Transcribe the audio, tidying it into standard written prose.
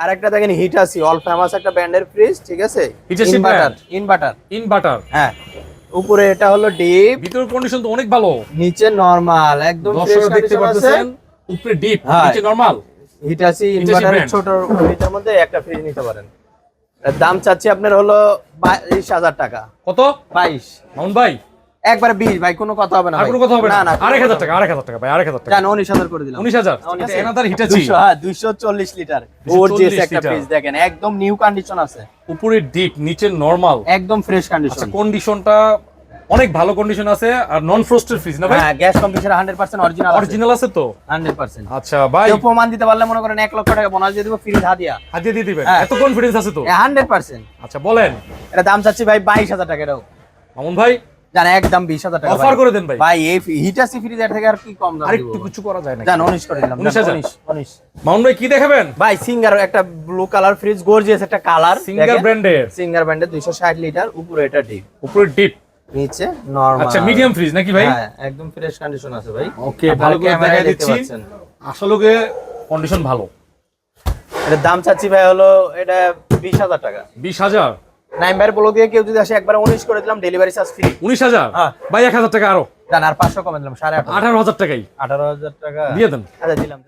আরেকটা দেখেন Hitachi, all famous একটা ব্র্যান্ডের ফ্রিজ, ঠিক আছে? Hitachi inverter. ইনভার্টার। হ্যাঁ, উপরে এটা হলো ডিপ, ভিতরের কন্ডিশন তো অনেক ভালো। নিচে নরমাল, একদম ফ্রেশ দর্শকরা দেখতে কন্ডিশন আছে। পাচ্ছেন উপরে ডিপ, হ্যাঁ। নিচে নরমাল। Hitachi ইনভার্টারের brand। ছোট ভিতর মধ্যে একটা ফ্রিজ নিতে পারেন। এর দাম চাচ্ছি আপনার হলো 22,000 টাকা। কত 22 মামুন ভাই? একবারে 20 ভাই, কোনো কথা হবে না আর ভাই। কোনো কথা হবে না? না 2,500 টাকা, 2,500 টাকা ভাই, 2,500 টাকা। জান 19,000 করে দিলাম। 19,000। এটা এনাদার হিটাচি। 240 লিটার 240 গর্জিয়াস একটা লিটার। ফ্রিজ দেখেন, একদম নিউ কন্ডিশন আছে, উপরে ডিপ, নিচে নরমাল, একদম ফ্রেশ আচ্ছা কন্ডিশন। কন্ডিশনটা অনেক ভালো কন্ডিশন আছে। আর নন ফ্রস্টেড ফ্রিজ না ভাই? হ্যাঁ, গ্যাস কম্প্রেসার 100% অরিজিনাল অরিজিনাল আছে তো? 100%। আচ্ছা ভাই, কেউ প্রমাণ দিতে পারলে মনে করেন 1 লক্ষ টাকা বোনাস দিয়ে দিব, ফ্রিজ হাদিয়া। হাতিয়ে দিয়ে দিবেন? হ্যাঁ। এত কনফিডেন্স আছে তো? 100%। আচ্ছা বলেন এটা দাম চাচ্ছি ভাই 22,000 টাকা। এটাও মামুন ভাই জান একদম 20,000 টাকা অফার করে দেন ভাই। ভাই। এই হিটাসি ফ্রিজ এর থেকে আর কি কম দাম আর দিব? একটু কিছু করা যায় না? জান 19 করে দিলাম। 19,000 19। মামুন ভাই কি দেখাবেন? ভাই সিঙ্গার একটা ব্লু কালার ফ্রিজ, গর্জিয়াস একটা কালার, সিঙ্গার ব্র্যান্ডের, সিঙ্গার ব্র্যান্ডের 260 লিটার, উপরে এটা ডিপ, উপরে ডিপ, নিচে নরমাল। আচ্ছা মিডিয়াম ফ্রিজ নাকি ভাই? হ্যাঁ, একদম ফ্রেশ কন্ডিশন আছে ভাই। ওকে, ভালো করে ক্যামেরায় দেখাই দেখতে দিচ্ছি। পাচ্ছেন। আসলে কন্ডিশন ভালো। এটার দাম চাচ্ছি ভাই হলো এটা 20,000 টাকা। 20,000? নাইম ভাইয়ের ব্লগ দিয়ে কেউ যদি আসে একবার 19 করে দিলাম, ডেলিভারি চার্জ ফ্রি। 19,000? হ্যাঁ। ভাই 1,000 টাকা আরো, জান আর 500 কমে দিলাম, 18,500। 18,000 টাকাই 18,000 টাকা দিয়ে দেন। আচ্ছা দিলাম।